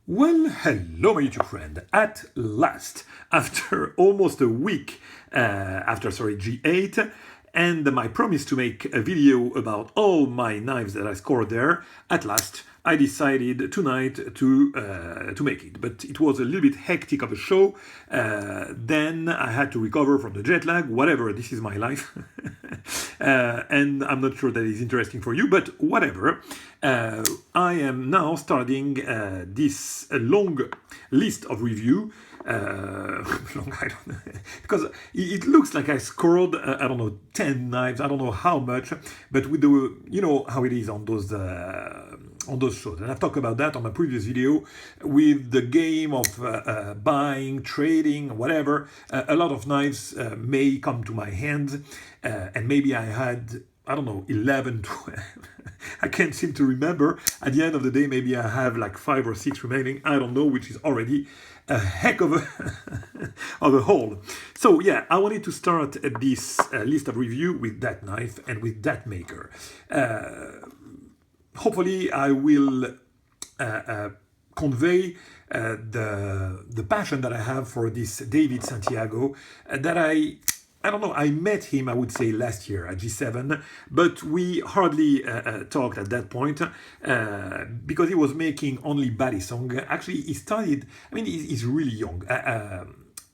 Well, hello, my YouTube friend. At last, after almost a week after G8, and my promise to make a video about all my knives that I scored there, at last I decided tonight to make it. But it was a little bit hectic of a show. Then I had to recover from the jet lag. Whatever, this is my life. And I'm not sure that is interesting for you, but whatever. I am now starting this long list of review. Long, I don't know, because it looks like I scored I don't know 10 knives. I don't know how much, but with the how it is on those shows, and I've talked about that on my previous video with the game of buying, trading, whatever. A lot of knives may come to my hands, and maybe I had, I don't know, 11, 12. I can't seem to remember. At the end of the day, maybe I have like 5 or 6 remaining. I don't know, which is already a heck of a of a haul. So yeah, I wanted to start this list of review with that knife and with that maker. Hopefully, I will convey the passion that I have for this David Santiago that I don't know, I met him, I would say, last year at G7, but we hardly talked at that point because he was making only balisong. Actually, he started, I mean, he's really young.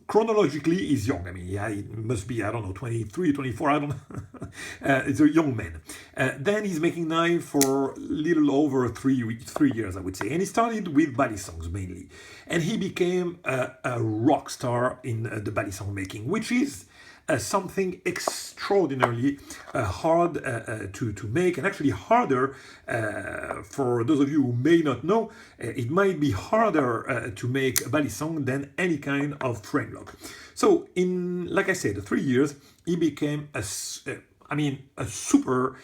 Chronologically, he's young. I mean, yeah, he must be, I don't know, 23, 24, I don't know. It's a young man. Then he's making knife for a little over three years, I would say. And he started with balisongs mainly. And he became a rock star in the balisong making, which is something extraordinarily hard to make, and actually harder for those of you who may not know. It might be harder to make a balisong than any kind of frame lock. So in, like I said, 3 years, he became a super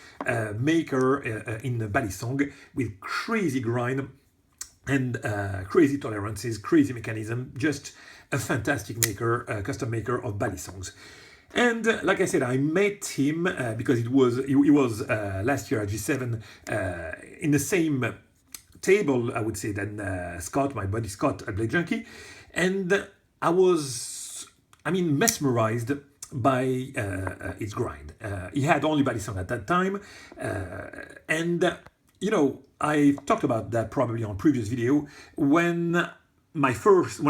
maker in the balisong with crazy grind and crazy tolerances, crazy mechanism, just a fantastic maker, custom maker of balisongs. And like I said, I met him because he was last year at G7 in the same table, I would say, than Scott, my buddy Scott at Blade Junkie. And I was, mesmerized by his grind. He had only balisong at that time. I talked about that probably on previous video. When I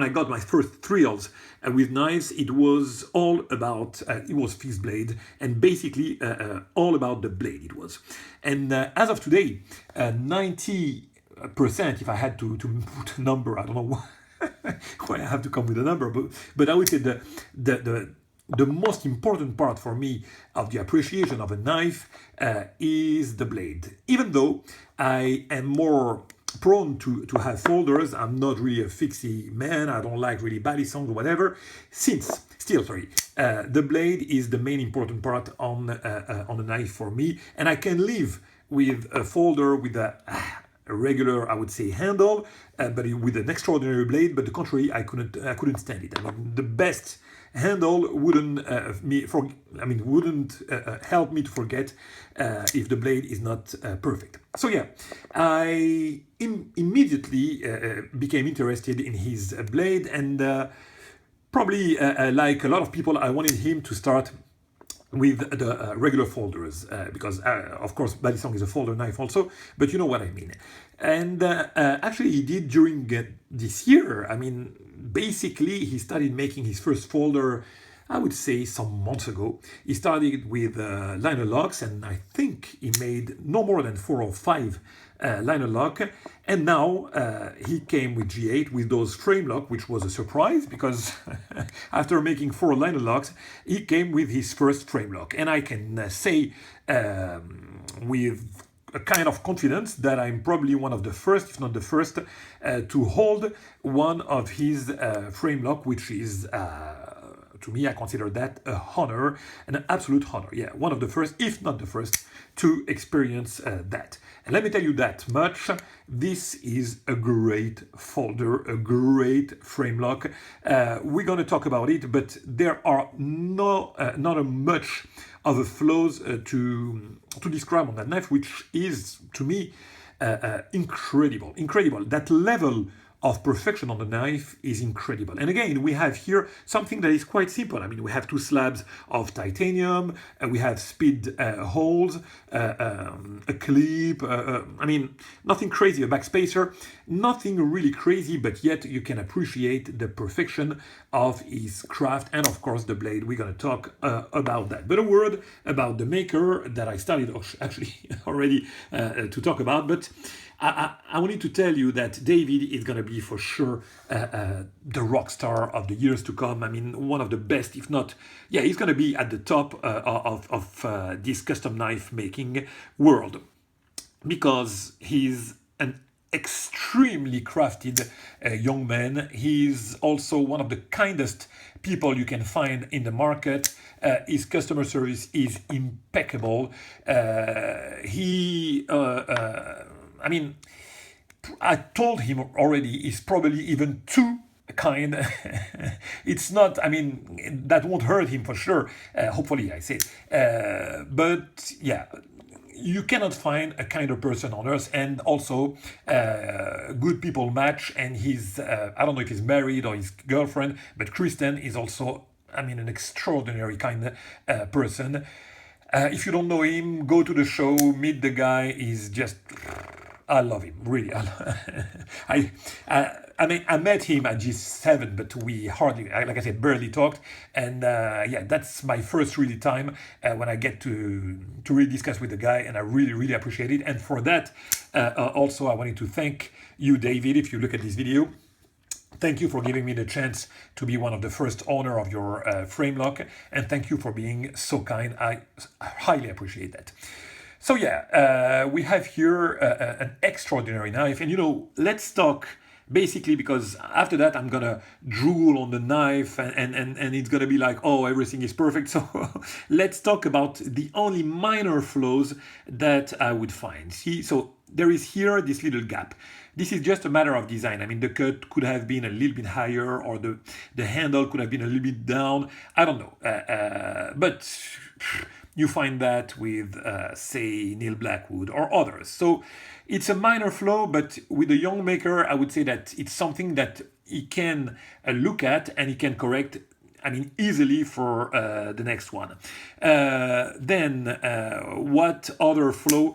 got my first thrills with knives, it was all about, it was fixed blade, and basically all about the blade it was. And as of today, 90%, if I had to put a number, I don't know why I have to come with a number, but I would say the most important part for me of the appreciation of a knife is the blade. Even though I am more prone to have folders, I'm not really a fixie man, I don't like really balisongs or whatever, the blade is the main important part on a knife for me, and I can live with a folder with a regular, I would say, handle, but with an extraordinary blade. But the contrary, I couldn't stand it. I mean, the best handle wouldn't help me to forget if the blade is not perfect. So yeah, I immediately became interested in his blade, and probably like a lot of people, I wanted him to start with the regular folders because of course balisong is a folder knife also, but you know what I mean. And actually he did during this year. I mean, basically he started making his first folder, I would say, some months ago. He started with liner locks, and I think he made no more than 4 or 5 liner lock, and now he came with G8 with those frame lock, which was a surprise because after making 4 liner locks, he came with his first frame lock, and I can say with a kind of confidence that I'm probably one of the first, if not the first, to hold one of his frame lock, which is to me, I consider that a honor, an absolute honor. Yeah, one of the first, if not the first, to experience that. And let me tell you that much, this is a great folder, a great frame lock. We're going to talk about it, but there are not a much of a flaws to describe on that knife, which is, to me, incredible. That level of perfection on the knife is incredible. And again, we have here something that is quite simple. I mean, we have two slabs of titanium, we have speed holes, a clip, I mean, nothing crazy, a backspacer, nothing really crazy, but yet you can appreciate the perfection of his craft and of course the blade. We're going to talk about that. But a word about the maker that I started actually already to talk about, but I wanted to tell you that David is going to be for sure the rock star of the years to come. I mean, one of the best, if not, yeah, he's going to be at the top of this custom knife making world because he's an extremely crafted young man. He's also one of the kindest people you can find in the market. His customer service is impeccable. I mean, I told him already he's probably even too kind. It's not, I mean, that won't hurt him for sure. Hopefully, I say. But yeah, you cannot find a kinder person on earth, and also good people match. And he's, I don't know if he's married or his girlfriend, but Kristen is also, I mean, an extraordinary kind person. If you don't know him, go to the show, meet the guy. He's just, I love him, really. I mean, I met him at G7, but we hardly, like I said, barely talked. And yeah, that's my first really time when I get to really discuss with the guy, and I really, really appreciate it. And for that, also, I wanted to thank you, David, if you look at this video. Thank you for giving me the chance to be one of the first owner of your frame lock, and thank you for being so kind. I highly appreciate that. So yeah, we have here an extraordinary knife, and you know, let's talk basically, because after that I'm gonna drool on the knife and it's gonna be like, oh, everything is perfect. So let's talk about the only minor flaws that I would find. See, so there is here this little gap. This is just a matter of design. I mean, the cut could have been a little bit higher, or the handle could have been a little bit down. I don't know, but you find that with, say, Neil Blackwood or others. So it's a minor flaw, but with a young maker, I would say that it's something that he can look at and he can correct, I mean, easily for the next one. Then, what other flaw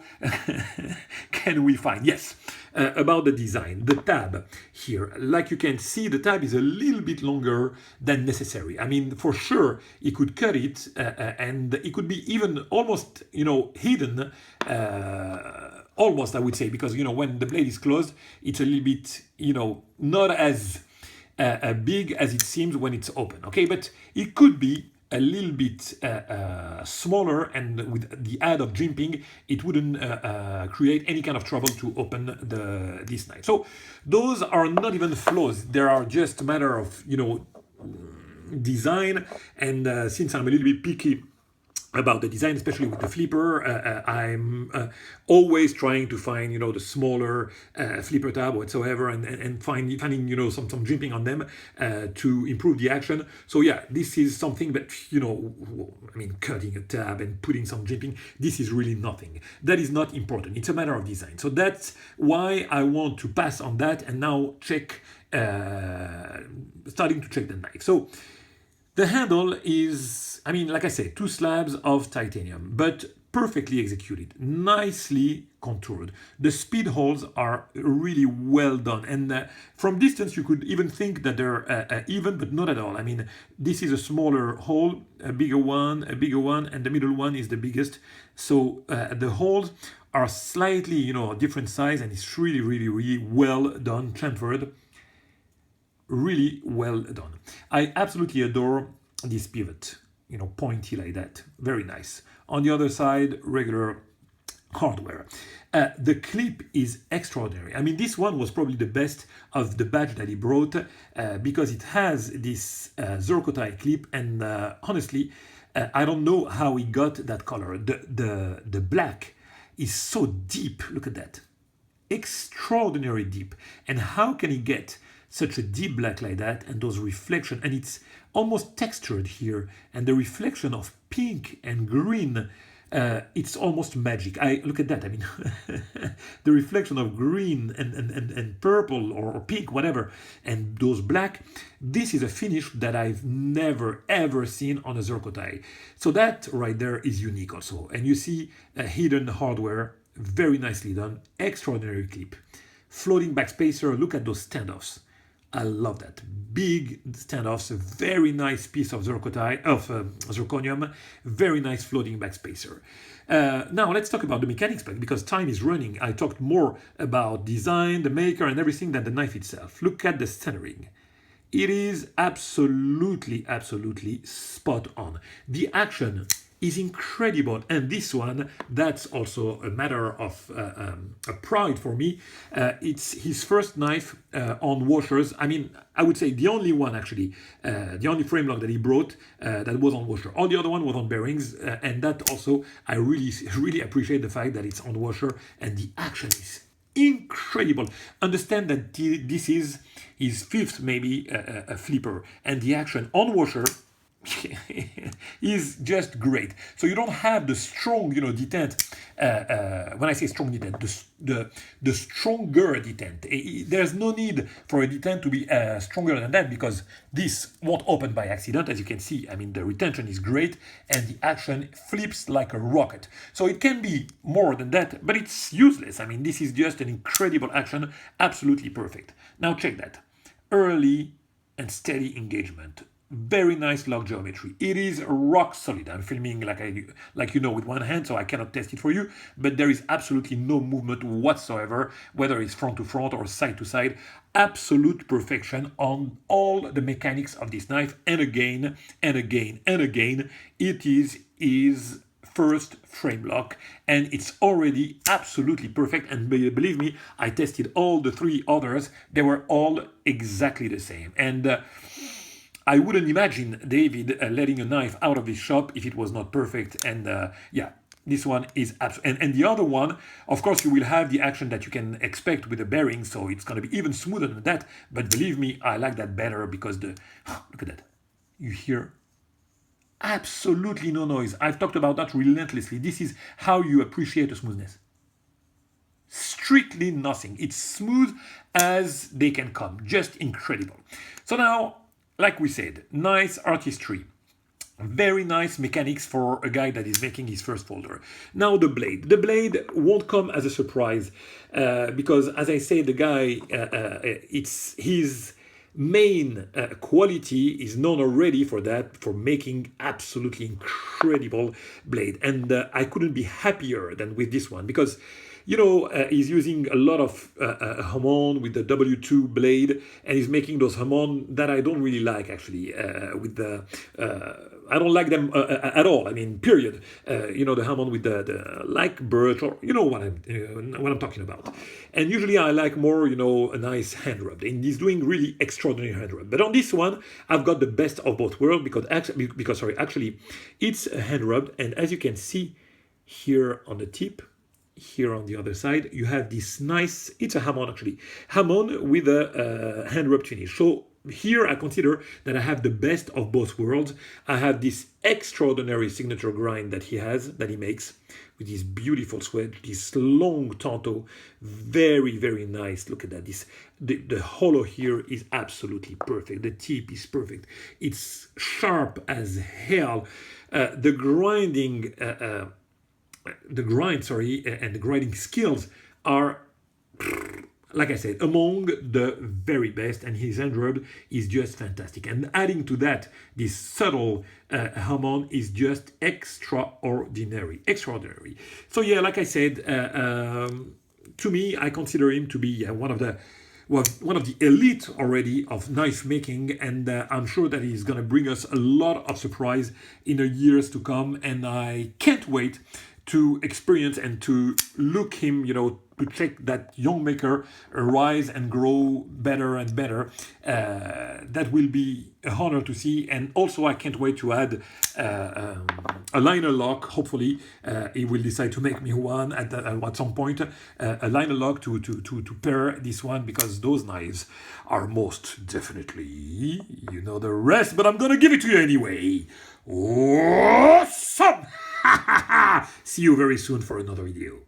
can we find? Yes, about the design, the tab here. Like you can see, the tab is a little bit longer than necessary. I mean, for sure, you could cut it and it could be even almost, you know, hidden. Almost, I would say, because, you know, when the blade is closed, it's a little bit, you know, not as big as it seems when it's open. Okay, but it could be a little bit smaller, and with the add of jimping, it wouldn't create any kind of trouble to open this knife. So those are not even flaws. They are just a matter of, you know, design. And since I'm a little bit picky about the design, especially with the flipper, I'm always trying to find, you know, the smaller flipper tab whatsoever, and finding, you know, some jimping on them to improve the action. So yeah, this is something that, you know, I mean, cutting a tab and putting some jimping, this is really nothing. That is not important. It's a matter of design. So that's why I want to pass on that and now check, starting to check the knife. So the handle is, I mean, like I said, two slabs of titanium, but perfectly executed, nicely contoured. The speed holes are really well done. And from distance, you could even think that they're even, but not at all. I mean, this is a smaller hole, a bigger one, and the middle one is the biggest. So the holes are slightly, you know, different size, and it's really, really, really well done, chamfered. Really well done. I absolutely adore this pivot, you know, pointy like that. Very nice. On the other side, regular hardware. The clip is extraordinary. I mean, this one was probably the best of the batch that he brought because it has this Zircotai clip, and honestly, I don't know how he got that color. The black is so deep. Look at that. Extraordinary deep. And how can he get such a deep black like that, and those reflection, and it's almost textured here, and the reflection of pink and green it's almost magic. I look at that. I mean, the reflection of green and purple or pink, whatever, and those black. This is a finish that I've never ever seen on a Zircotai. So that right there is unique also. And you see a hidden hardware, very nicely done, extraordinary clip. Floating backspacer, look at those standoffs. I love that. Big standoffs, a very nice piece of zirconium, very nice floating backspacer. Now let's talk about the mechanics spec because time is running. I talked more about design, the maker and everything than the knife itself. Look at the centering. It is absolutely spot on. The action is incredible, and this one, that's also a matter of a pride for me. It's his first knife on washers. I mean, I would say the only one actually, the only frame lock that he brought that was on washer. All the other one was on bearings, and that also I really appreciate the fact that it's on washer, and the action is incredible. Understand that this is his fifth maybe a flipper, and the action on washer is just great. So you don't have the strong, detent. When I say strong detent, the stronger detent. There's no need for a detent to be stronger than that because this won't open by accident. As you can see, I mean, the retention is great and the action flips like a rocket. So it can be more than that, but it's useless. I mean, this is just an incredible action, absolutely perfect. Now check that. Early and steady engagement. Very nice lock geometry. It is rock solid. I'm filming like with one hand, so I cannot test it for you, but there is absolutely no movement whatsoever, whether it's front to front or side to side. Absolute perfection on all the mechanics of this knife, and again, it is his first frame lock, and it's already absolutely perfect. And believe me, I tested all the three others. They were all exactly the same. And I wouldn't imagine David letting a knife out of his shop if it was not perfect. And yeah, this one is absolutely. And the other one, of course, you will have the action that you can expect with the bearing, so it's going to be even smoother than that. But believe me, I like that better because look at that. You hear absolutely no noise. I've talked about that relentlessly. This is how you appreciate the smoothness. Strictly nothing. It's smooth as they can come. Just incredible. So now, like we said, nice artistry. Very nice mechanics for a guy that is making his first folder. Now the blade. The blade won't come as a surprise because, as I say, the guy, it's his main quality is known already for that, for making absolutely incredible blade. And I couldn't be happier than with this one because he's using a lot of Hammond with the W2 blade, and he's making those Hammond that I don't really like actually. I don't like them at all. I mean, period. The Hammond with the like birch, or what I'm talking about. And usually I like more, a nice hand rub. And he's doing really extraordinary hand rub. But on this one, I've got the best of both worlds because actually, it's a hand rub, and as you can see here on the tip. Here on the other side, you have this nice, it's a Hammond actually, Hammond with a hand rub finish. So here I consider that I have the best of both worlds. I have this extraordinary signature grind that he makes with this beautiful swedge, this long tanto, very, very nice. Look at that. The hollow here is absolutely perfect. The tip is perfect. It's sharp as hell. The grinding skills are, like I said, among the very best, and his hand rub is just fantastic. And adding to that, this subtle Hammond is just extraordinary. So yeah, like I said, to me, I consider him to be one of the elite already of knife making, and I'm sure that he's going to bring us a lot of surprise in the years to come, and I can't wait to experience and to look him, to check that young maker rise and grow better and better. That will be a honor to see. And also I can't wait to add a liner lock. Hopefully he will decide to make me one at some point, a liner lock to pair this one, because those knives are most definitely, the rest, but I'm gonna give it to you anyway. Awesome! See you very soon for another video.